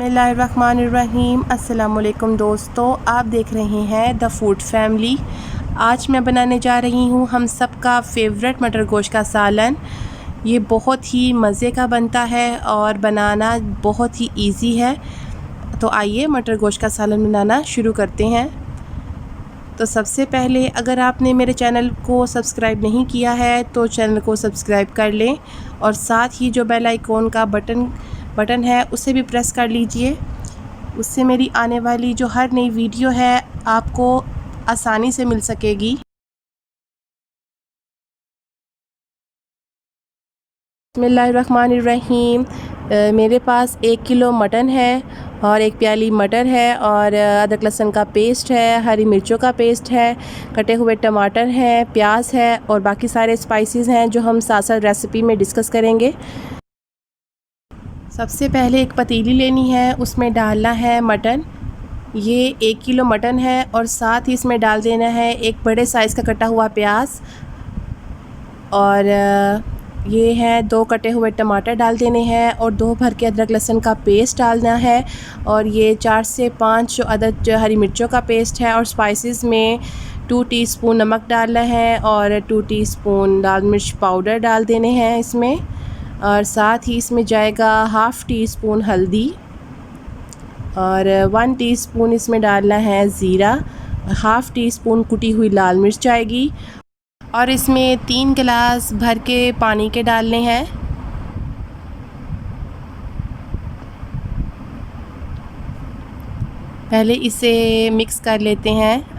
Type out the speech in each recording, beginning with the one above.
बिस्मिल्लाहिर्रहमानिर्रहीम। अस्सलामुअलैकुम दोस्तों, आप देख रहे हैं द फूड फैमिली। आज मैं बनाने जा रही हूँ हम सब का फेवरेट मटर गोश्त का सालन। ये बहुत ही मज़े का बनता है और बनाना बहुत ही इजी है। तो आइए मटर गोश्त का सालन बनाना शुरू करते हैं। तो सबसे पहले अगर आपने मेरे चैनल को सब्सक्राइब नहीं किया है तो चैनल को सब्सक्राइब कर लें और साथ ही जो बेल आइकॉन का बटन है उसे भी प्रेस कर लीजिए। उससे मेरी आने वाली जो हर नई वीडियो है आपको आसानी से मिल सकेगी। बिस्मिल्लाहिर्रहमानिर्रहीम। मेरे पास 1 किलो मटन है और 1 प्याली मटर है और अदरक लहसुन का पेस्ट है, हरी मिर्चों का पेस्ट है, कटे हुए टमाटर हैं, प्याज है और बाकी सारे स्पाइसेस हैं जो हम साथ साथ रेसिपी में डिस्कस करेंगे। सबसे पहले एक पतीली लेनी है, उसमें डालना है मटन। ये 1 किलो मटन है और साथ ही इसमें डाल देना है एक बड़े साइज़ का कटा हुआ प्याज और ये है 2 कटे हुए टमाटर डाल देने हैं और 2 भर के अदरक लहसुन का पेस्ट डालना है और ये 4 से 5 जो हरी मिर्चों का पेस्ट है और स्पाइसेस में 2 टीस्पून नमक डालना है और 2 टीस्पून लाल मिर्च पाउडर डाल देने हैं इसमें और साथ ही इसमें जाएगा हाफ़ टी स्पून हल्दी और 1 टीस्पून इसमें डालना है ज़ीरा, हाफ़ टी स्पून कुटी हुई लाल मिर्च जाएगी और इसमें 3 गिलास भर के पानी के डालने हैं। पहले इसे मिक्स कर लेते हैं।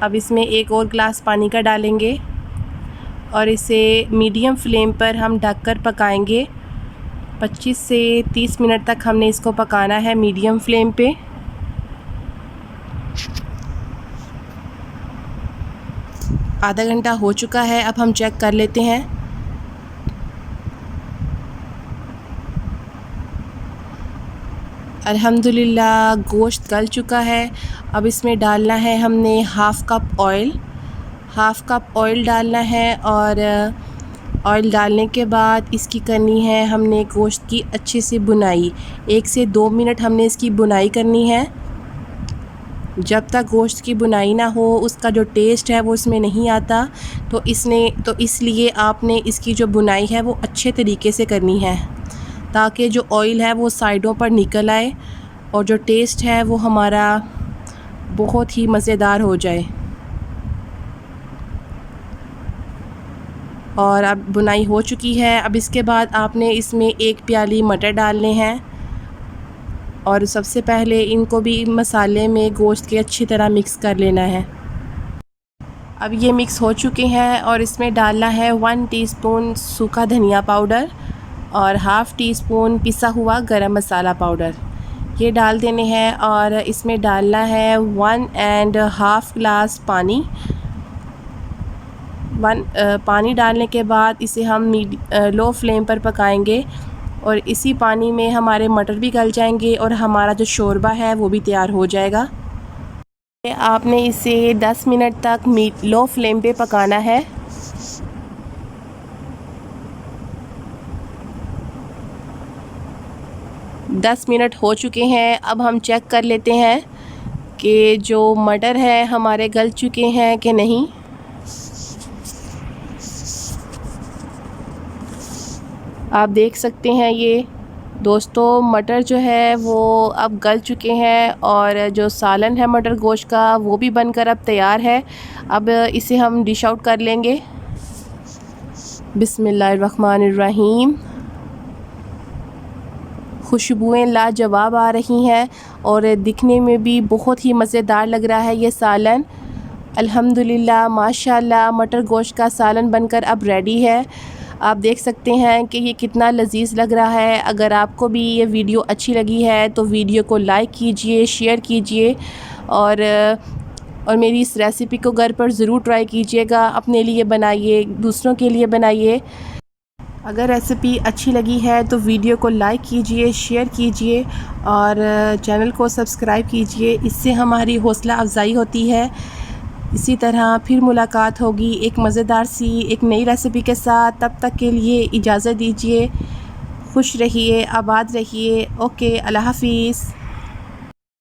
अब इसमें 1 और गिलास पानी का डालेंगे और इसे मीडियम फ्लेम पर हम ढककर पकाएंगे। 25 से 30 मिनट तक हमने इसको पकाना है मीडियम फ्लेम पे। आधा घंटा हो चुका है, अब हम चेक कर लेते हैं। अल्हम्दुलिल्लाह गोश्त गल चुका है। अब इसमें डालना है हमने हाफ़ कप ऑयल डालना है और ऑयल डालने के बाद इसकी करनी है हमने गोश्त की अच्छे से बुनाई। 1 से 2 मिनट हमने इसकी बुनाई करनी है। जब तक गोश्त की बुनाई ना हो उसका जो टेस्ट है वो इसमें नहीं आता। तो इसलिए आपने इसकी जो बुनाई है वो अच्छे तरीके से करनी है ताकि जो ऑयल है वो साइडों पर निकल आए और जो टेस्ट है वो हमारा बहुत ही मज़ेदार हो जाए। और अब बुनाई हो चुकी है। अब इसके बाद आपने इसमें 1 प्याली मटर डालने हैं और सबसे पहले इनको भी मसाले में गोश्त के अच्छी तरह मिक्स कर लेना है। अब ये मिक्स हो चुके हैं और इसमें डालना है 1 टीस्पून सूखा धनिया पाउडर और हाफ़ टी स्पून पिसा हुआ गरम मसाला पाउडर, ये डाल देने हैं और इसमें डालना है 1.5 गिलास पानी। पानी डालने के बाद इसे हम लो फ्लेम पर पकाएंगे और इसी पानी में हमारे मटर भी गल जाएंगे और हमारा जो शोरबा है वो भी तैयार हो जाएगा। आपने इसे 10 मिनट तक लो फ्लेम पे पकाना है। दस मिनट हो चुके हैं। अब हम चेक कर लेते हैं कि जो मटर है हमारे गल चुके हैं कि नहीं। आप देख सकते हैं ये दोस्तों मटर जो है वो अब गल चुके हैं और जो सालन है मटर गोश्त का वो भी बनकर अब तैयार है। अब इसे हम डिश आउट कर लेंगे। बिस्मिल्लाहिर्रहमानिर्रहीम। खुशबुएं लाजवाब आ रही हैं और दिखने में भी बहुत ही मज़ेदार लग रहा है ये सालन। अल्हम्दुलिल्लाह माशाल्लाह मटर गोश्त का सालन बनकर अब रेडी है। आप देख सकते हैं कि ये कितना लजीज लग रहा है। अगर आपको भी ये वीडियो अच्छी लगी है तो वीडियो को लाइक कीजिए, शेयर कीजिए और मेरी इस रेसिपी को घर पर ज़रूर ट्राई कीजिएगा। अपने लिए बनाइए, दूसरों के लिए बनाइए। अगर रेसिपी अच्छी लगी है तो वीडियो को लाइक कीजिए, शेयर कीजिए और चैनल को सब्सक्राइब कीजिए। इससे हमारी हौसला अफजाई होती है इसी तरह फिर मुलाकात होगी एक मज़ेदार सी एक नई रेसिपी के साथ। तब तक के लिए इजाज़त दीजिए। खुश रहिए, आबाद रहिए। ओके, अल्लाह हाफ़िज़।